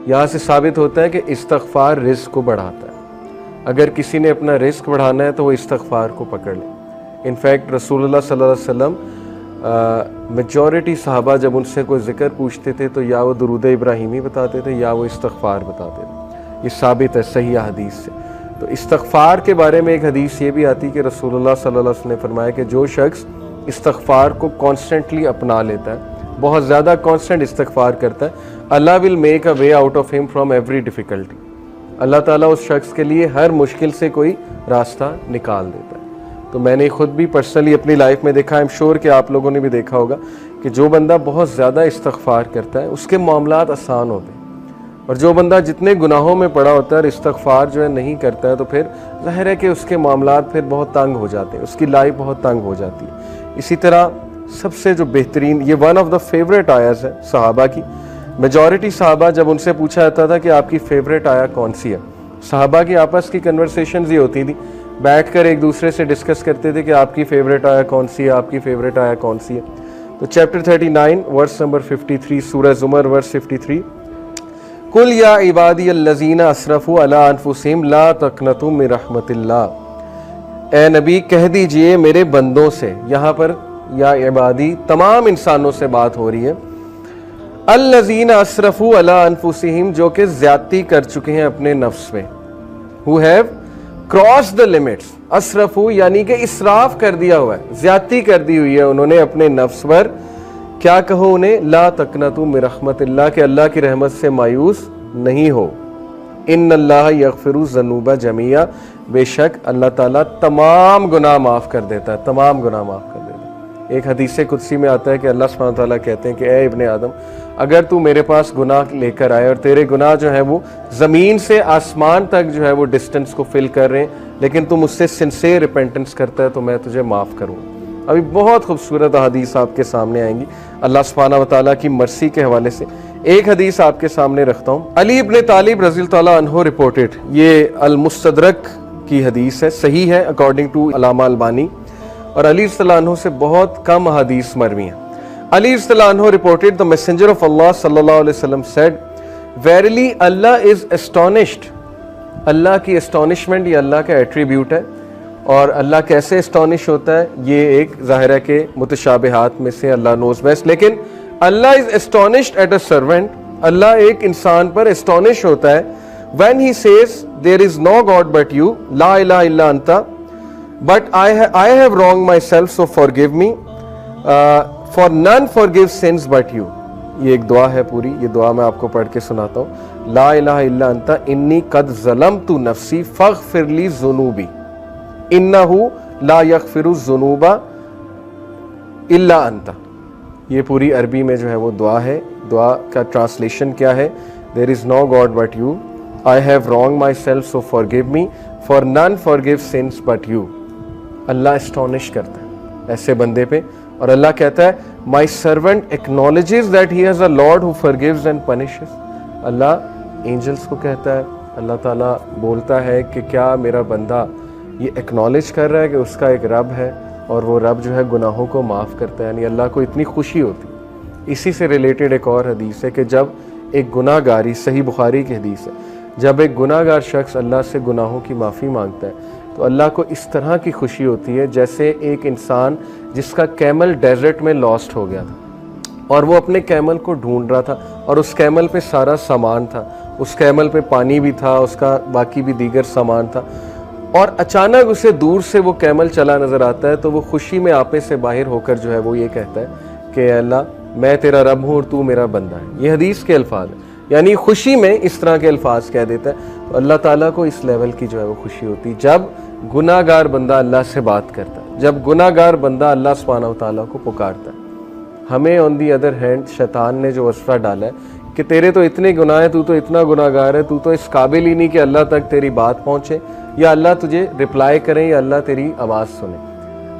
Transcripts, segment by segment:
یہاں سے ثابت ہوتا ہے کہ استغفار رزق کو بڑھاتا ہے. اگر کسی نے اپنا رزق بڑھانا ہے تو وہ استغفار کو پکڑ لے. انفیکٹ رسول اللہ صلی اللہ علیہ وسلم میجورٹی صحابہ جب ان سے کوئی ذکر پوچھتے تھے تو یا وہ درود ابراہیمی بتاتے تھے یا وہ استغفار بتاتے تھے. یہ ثابت ہے صحیح حدیث سے. تو استغفار کے بارے میں ایک حدیث یہ بھی آتی کہ رسول اللہ صلی اللہ علیہ وسلم نے فرمایا کہ جو شخص استغفار کو کانسٹنٹلی اپنا لیتا ہے, بہت زیادہ کانسٹنٹ استغفار کرتا ہے, Allah will make a way out of him from every difficulty. Allah تعالیٰ اس شخص کے لیے ہر مشکل سے کوئی راستہ نکال دیتا ہے. تو میں نے خود بھی پرسنلی اپنی لائف میں دیکھا, ایم شور کہ آپ لوگوں نے بھی دیکھا ہوگا کہ جو بندہ بہت زیادہ استغفار کرتا ہے اس کے معاملات آسان ہوتے ہیں, اور جو بندہ جتنے گناہوں میں پڑا ہوتا ہے اور استغفار جو ہے نہیں کرتا ہے تو پھر ظاہر ہے کہ اس کے معاملات پھر بہت تنگ ہو جاتے ہیں, اس کی لائف بہت تنگ ہو جاتی ہے. اسی طرح سب سے جو بہترین, یہ ون آف دا فیوریٹ آیاز ہے صحابہ کی. میجورٹی صحابہ جب ان سے پوچھا جاتا تھا کہ آپ کی فیوریٹ آیا کون سی ہے, صحابہ کی آپس کی کنورسیشنز یہ ہوتی تھی, بیٹھ کر ایک دوسرے سے ڈسکس کرتے تھے کہ آپ کی فیوریٹ آیا کون سی ہے, آپ کی فیوریٹ آیا کون سی ہے. تو چیپٹر 39 ورس نمبر 53, سورہ زمر ورس 53, قل یا عبادی الذین اسرفوا علی انفسہم لا تقنطوا من رحمت اللہ. اے نبی کہہ دیجئے میرے بندوں سے, یہاں پر یا عبادی تمام انسانوں سے بات ہو رہی ہے, الذین اسرفوا علی انفسہم جو کہ زیادتی کر چکے ہیں اپنے نفس میں, who have crossed the limits. اسرفوا یعنی کہ اسراف کر دیا ہوا ہے, زیادتی کر دی ہوئی ہے انہوں نے اپنے نفس پر. کیا کہو انہیں, لا تقنطوا من رحمت اللہ, کہ اللہ کی رحمت سے مایوس نہیں ہو. ان اللہ یغفر الذنوب جميعا, بے شک اللہ تعالیٰ تمام گناہ معاف کر دیتا ہے, تمام گناہ معاف کر دیتا ہے. ایک حدیث قدسی میں آتا ہے کہ اللہ سبحانہ تعالیٰ کہتے ہیں کہ اے ابن آدم, اگر تو میرے پاس گناہ لے کر آئے اور تیرے گناہ جو ہے وہ زمین سے آسمان تک جو ہے وہ ڈسٹنس کو فل کر رہے ہیں, لیکن تو مجھ سے سنسیئر ریپینٹنس کرتا ہے تو میں تجھے معاف کروں. ابھی بہت خوبصورت حدیث آپ کے سامنے آئیں گی اللہ سبحانہ و تعالیٰ کی مرسی کے حوالے سے. ایک حدیث آپ کے سامنے رکھتا ہوں. علی ابن طالب رضی اللہ تعالیٰ عنہ رپورٹڈ, یہ المستدرک کی حدیث ہے, صحیح ہے اکارڈنگ ٹو علامہ البانی, اور علی رضی اللہ عنہ سے بہت کم حدیث مروی ہیں. علی رضی اللہ عنہ reported the messenger of Allah صلی اللہ علیہ وسلم said, verily Allah is astonished. اللہ کی astonishment یہ اللہ کا ایٹریبیوٹ ہے, اور اللہ کیسے اسٹانش ہوتا ہے یہ ایک ظاہر ہے کہ متشابہات میں سے اللہ knows best. لیکن اللہ is astonished at a servant, اللہ ایک انسان پر اسٹانش ہوتا ہے when he says there is no God but you, la ilaha illa anta, but I have wronged myself so forgive me, for none forgives sins but you. یہ ایک دعا ہے پوری, یہ دعا میں آپ کو پڑھ کے سناتا ہوں. لا الہ الا انت انی قد ظلمت نفسی فاغفر لی ذنوبی انہ لا یغفر الذنوب الا انت. یہ پوری عربی میں جو ہے وہ دعا ہے. دعا کا ٹرانسلیشن کیا ہے؟ There is no God but you, I have wronged myself so forgive me, for none forgives sins but you. Allah astonished کرتا ہے ایسے بندے پہ, اور اللہ کہتا ہے my servant acknowledges that he has a Lord who forgives and punishes. Allah angels کو کہتا ہے, اللہ تعالیٰ بولتا ہے کہ کیا میرا بندہ یہ ایکنالج کر رہا ہے کہ اس کا ایک رب ہے اور وہ رب جو ہے گناہوں کو معاف کرتا ہے. یعنی اللہ کو اتنی خوشی ہوتی. اسی سے ریلیٹڈ ایک اور حدیث ہے کہ جب ایک گناہ گاری, صحیح بخاری کی حدیث ہے, جب ایک گناہ گار شخص اللہ سے گناہوں کی معافی مانگتا ہے تو اللہ کو اس طرح کی خوشی ہوتی ہے جیسے ایک انسان جس کا کیمل ڈیزرٹ میں لاسٹ ہو گیا تھا اور وہ اپنے کیمل کو ڈھونڈ رہا تھا, اور اس کیمل پہ سارا سامان تھا, اس کیمل پہ پانی بھی تھا, اس کا باقی بھی دیگر سامان تھا, اور اچانک اسے دور سے وہ کیمل چلا نظر آتا ہے تو وہ خوشی میں آپے سے باہر ہو کر جو ہے وہ یہ کہتا ہے کہ اے اللہ میں تیرا رب ہوں اور تو میرا بندہ ہے. یہ حدیث کے الفاظ ہیں, یعنی خوشی میں اس طرح کے الفاظ کہہ دیتا ہے. تو اللہ تعالیٰ کو اس لیول کی جو ہے وہ خوشی ہوتی جب گناہ گار بندہ اللہ سے بات کرتا ہے, جب گناہ گار بندہ اللہ سبحانہ و تعالیٰ کو پکارتا ہے. ہمیں آن دی ادر ہینڈ شیطان نے جو وسوسہ ڈالا ہے کہ تیرے تو اتنے گناہ ہیں, تو اتنا گناہ گار ہے, تو اس قابل ہی نہیں کہ اللہ تک تیری بات پہنچے یا اللہ تجھے رپلائی کریں یا اللہ تیری آواز سنے.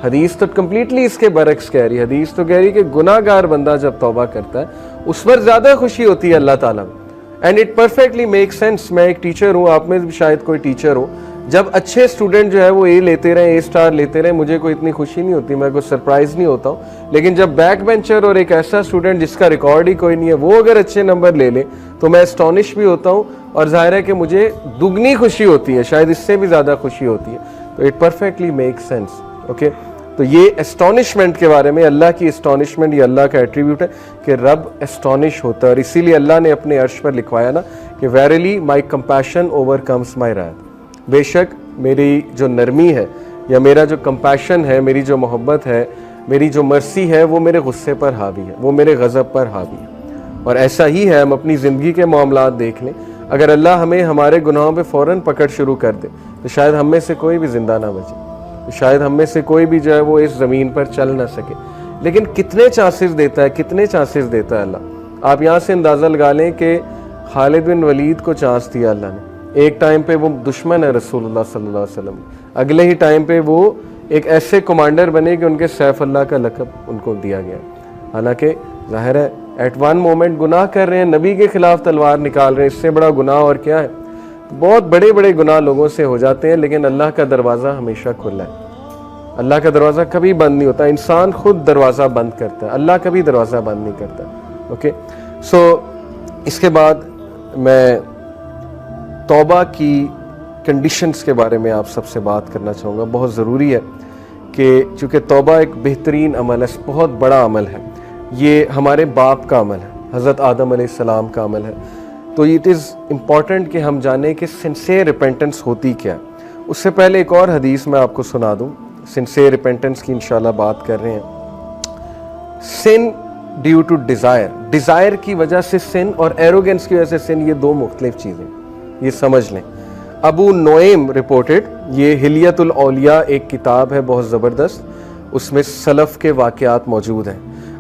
حدیث تو کمپلیٹلی اس کے برعکس کہہ رہی ہے. حدیث تو کہہ رہی ہے کہ گناہ گار بندہ جب توبہ کرتا ہے اس پر زیادہ خوشی ہوتی ہے اللہ تعالیٰ میں. And it perfectly make sense. میں ایک ٹیچر ہوں, آپ میں بھی شاید کوئی ٹیچر ہو. جب اچھے اسٹوڈنٹ جو ہے وہ اے لیتے رہے، اے اسٹار لیتے رہے، مجھے کوئی اتنی خوشی نہیں ہوتی، میں کوئی سرپرائز نہیں ہوتا ہوں. لیکن جب بیک بینچر اور ایک ایسا اسٹوڈنٹ جس کا ریکارڈ ہی کوئی نہیں ہے وہ اگر اچھے نمبر لے لے تو میں اسٹونش بھی ہوتا ہوں، اور ظاہر ہے کہ مجھے دگنی خوشی ہوتی ہے، شاید اس سے بھی زیادہ خوشی ہوتی ہے. تو it perfectly make sense. Okay, تو یہ اسٹونشمنٹ کے بارے میں، اللہ کی اسٹونشمنٹ یہ اللہ کا ایٹریبیوٹ ہے کہ رب اسٹونش ہوتا ہے، اور اسی لیے اللہ نے اپنے عرش پر لکھوایا نا کہ ویریلی مائی کمپیشن اوور کمس مائی رائت. بے شک میری جو نرمی ہے یا میرا جو کمپیشن ہے، میری جو محبت ہے، میری جو مرسی ہے، وہ میرے غصے پر حاوی ہے، وہ میرے غضب پر حاوی ہے. اور ایسا ہی ہے، ہم اپنی زندگی کے معاملات دیکھ لیں، اگر اللہ ہمیں ہمارے گناہوں پہ فوراً پکڑ شروع کر دے تو شاید ہم میں سے کوئی بھی زندہ نہ بچے، تو شاید ہم میں سے کوئی بھی جو ہے وہ اس زمین پر چل نہ سکے. لیکن کتنے چانسز دیتا ہے، کتنے چانسز دیتا ہے اللہ. آپ یہاں سے اندازہ لگا لیں کہ خالد بن ولید کو چانس دیا اللہ نے. ایک ٹائم پہ وہ دشمن ہے رسول اللہ صلی اللہ علیہ وسلم، اگلے ہی ٹائم پہ وہ ایک ایسے کمانڈر بنے کہ ان کے سیف اللہ کا لقب ان کو دیا گیا. حالانکہ ظاہر ہے ایٹ ون مومنٹ گناہ کر رہے ہیں، نبی کے خلاف تلوار نکال رہے ہیں، اس سے بڑا گناہ اور کیا ہے. بہت بڑے بڑے گناہ لوگوں سے ہو جاتے ہیں، لیکن اللہ کا دروازہ ہمیشہ کھلا ہے. اللہ کا دروازہ کبھی بند نہیں ہوتا، انسان خود دروازہ بند کرتا ہے، اللہ کبھی دروازہ بند نہیں کرتا. اوکے، سو اس کے بعد میں توبہ کی کنڈیشنز کے بارے میں آپ سب سے بات کرنا چاہوں گا. بہت ضروری ہے کہ چونکہ توبہ ایک بہترین عمل ہے، بہت بڑا عمل ہے، یہ ہمارے باپ کا عمل ہے، حضرت آدم علیہ السلام کا عمل ہے. تو اٹ از امپورٹنٹ کہ ہم جانیں کہ سنسیئر ریپینٹنس ہوتی کیا ہے. اس سے پہلے ایک اور حدیث میں آپ کو سنا دوں، سنسیئر ریپینٹنس کی انشاءاللہ بات کر رہے ہیں. سن ڈیو ٹو ڈیزائر، ڈیزائر کی وجہ سے سن اور ایروگنس کی وجہ سے سن، یہ دو مختلف چیزیں، یہ سمجھ لیں. ابو نعیم رپورٹڈ، یہ حلیت الاولیاء ایک کتاب ہے بہت زبردست، اس میں سلف کے واقعات موجود ہیں.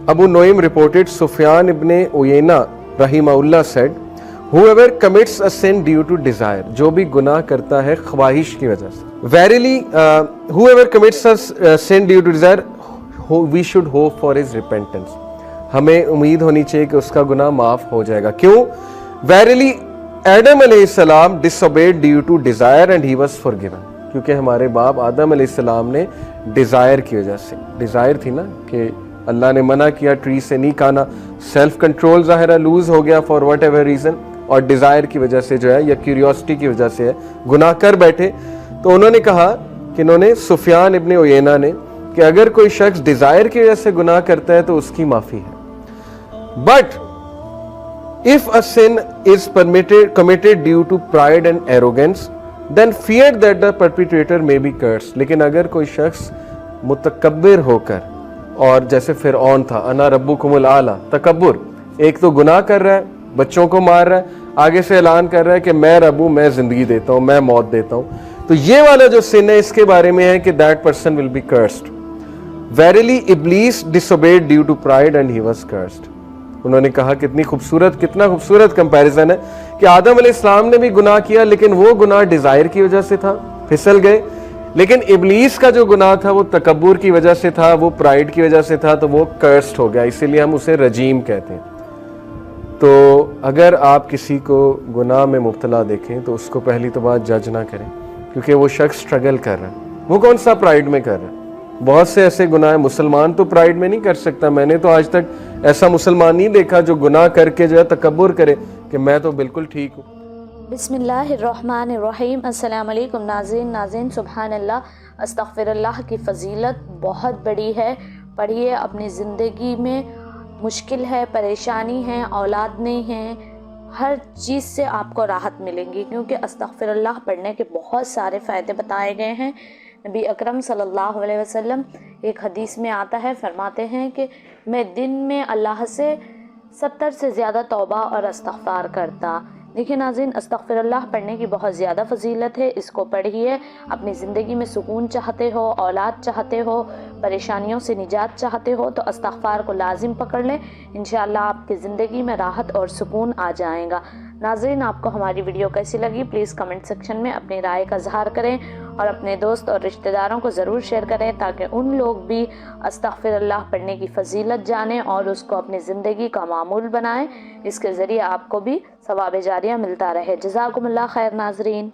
ابو نعیم رپورٹڈ سفیان ابن عیینہ رحمہ اللہ sad whoever commits a sin due to desire، جو بھی گناہ کرتا ہے خواہش کی وجہ سے. verily whoever commits a sin due to desire we should hope for his repentance، ہمیں امید ہونی چاہیے کہ اس کا گناہ معاف ہو جائے گا. کیوں؟ verily آدم علیہ السلام disobeyed due to desire and he was forgiven، کیونکہ ہمارے باپ آدم علیہ السلام نے ڈیزائر کی وجہ سے، ڈیزائر تھی نا کہ اللہ نے منع کیا ٹری سے نہیں کھانا، سیلف کنٹرول ظاہرہ لوز ہو گیا فار واٹ ایور ریزن، اور ڈیزائر کی وجہ سے جو ہے یا کیوریوسٹی کی وجہ سے ہے گناہ کر بیٹھے. تو انہوں نے کہا کہ انہوں نے سفیان ابن عیینہ نے کہ اگر کوئی شخص ڈیزائر کی وجہ سے گناہ کرتا ہے تو اس کی معافی ہے. But if a sin is committed due to pride and arrogance then fear that the perpetrator may be cursed. لیکن اگر کوئی شخص متکبر ہو کر، اور جیسے فرعون تھا، انا ربکم الاعلی، تکبر، ایک تو گناہ کر رہا ہے، بچوں کو مار رہا ہے، آگے سے اعلان کر رہا ہے کہ میں رب ہوں، میں زندگی دیتا ہوں، میں موت دیتا ہوں. تو یہ والا جو سن ہے اس کے بارے میں ہے کہ that person will be cursed. verily Iblis disobeyed due to pride and he was cursed. انہوں نے کہا کتنا خوبصورت کمپیریزن ہے کہ آدم علیہ السلام نے بھی گناہ کیا، لیکن وہ گناہ ڈیزائر کی وجہ سے تھا، پھسل گئے. لیکن ابلیس کا جو گناہ تھا وہ تکبر کی وجہ سے تھا، وہ پرائڈ کی وجہ سے تھا، تو وہ کرسڈ ہو گیا. اسی لیے ہم اسے رجیم کہتے ہیں. تو اگر آپ کسی کو گناہ میں مبتلا دیکھیں تو اس کو پہلی تو بات جج نہ کریں، کیونکہ وہ شخص سٹرگل کر رہا ہے. وہ کون سا پرائڈ میں کر رہا ہے؟ بہت سے ایسے گناہ، مسلمان تو پرائڈ میں نہیں کر سکتا. میں نے تو آج تک ایسا مسلمان نہیں دیکھا جو گناہ کر کے جو ہے تکبر کرے کہ میں تو بالکل ٹھیک ہوں. بسم اللہ الرحمن الرحیم. السلام علیکم ناظرین. سبحان اللہ، استغفر اللہ کی فضیلت بہت بڑی ہے. پڑھیے. اپنی زندگی میں مشکل ہے، پریشانی ہے، اولاد نہیں ہے، ہر چیز سے آپ کو راحت ملیں گی، کیونکہ استغفر اللہ پڑھنے کے بہت سارے فائدے بتائے گئے ہیں. نبی اکرم صلی اللہ علیہ وسلم ایک حدیث میں آتا ہے، فرماتے ہیں کہ میں دن میں اللہ سے 70 سے زیادہ توبہ اور استغفار کرتا. دیکھیں ناظرین، استغفر اللہ پڑھنے کی بہت زیادہ فضیلت ہے. اس کو پڑھیے. اپنی زندگی میں سکون چاہتے ہو، اولاد چاہتے ہو، پریشانیوں سے نجات چاہتے ہو تو استغفار کو لازم پکڑ لیں. انشاءاللہ آپ کی زندگی میں راحت اور سکون آ جائیں گا. ناظرین، آپ کو ہماری ویڈیو کیسی لگی پلیز کمنٹ سیکشن میں اپنی رائے کا اظہار کریں، اور اپنے دوست اور رشتہ داروں کو ضرور شیئر کریں تاکہ ان لوگ بھی استغفر اللہ پڑھنے کی فضیلت جانیں اور اس کو اپنی زندگی کا معمول بنائیں. اس کے ذریعے آپ کو بھی ثواب جاریہ ملتا رہے. جزاکم اللہ خیر ناظرین.